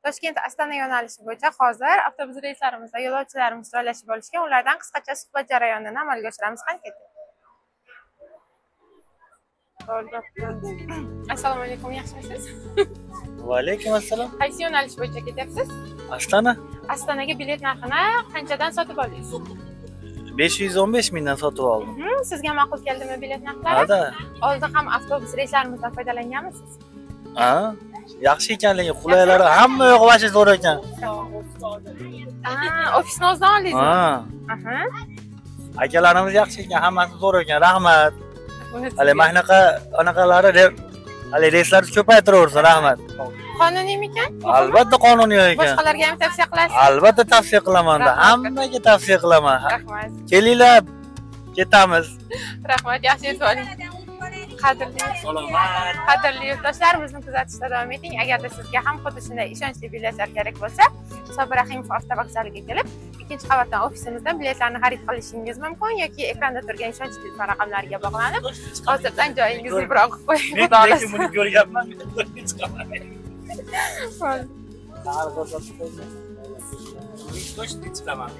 Toshkent Astana yo'nalishi bo'yicha hozir avtobus reyslarimizda yo'lovchilarimiz joylashib olishgan. Ulardan qisqacha suhbat jarayonini amalga oshiramiz. Qani keting. Assalomu alaykum, yaxshimisiz? Va alaykum assalom. Qaysi yo'nalish bo'yicha ketyapsiz? Astana Astanaga bilet narxini qanchadan sotib oldingiz? 515 mingdan sotib oldim. Sizga ma'qul keldimi bilet narxlari? Hada. Oldin ham avtobus reyslarimizdan foydalanganmisiz? Ha? Yaxshi ekanligi, qulaylari hamma yo'q vashi zo'r ekan. Ofisni o'zidan oldingizmi? Ha. Akalarimiz yaxshi ekan, hammasi zo'r ekan. Rahmat. Hali anaqalari deb hali reyslarni ko'paytiraversin, rahmat. Qonuniymikan? Albatta qonuniy ekan. Boshqalarga ham tavsiya qilasiz? Albatta tavsiya qilaman. Hammaga tavsiya qilaman. Rahmat. Kelinglar, ketamiz. Rahmat, yaxshi yetib oling. Qadrli yurtdoshlarimizni kuzatishda davom eting. Agarda sizga ham xuddi shunday ishonchli biletlar kerak bo'lsa, Sobir Rahimov avtovokzaliga kelib, ikkinchi qavatdan ofisimizdan biletlarni xarid qilishingiz mumkin yoki ekranda turgan ishonchli telefon raqamlariga bog'lanib, hozirdan joyingizni biroq qilib qo'ying. Xudo xohlasa. Men buni ko'rganman. Chiqaman.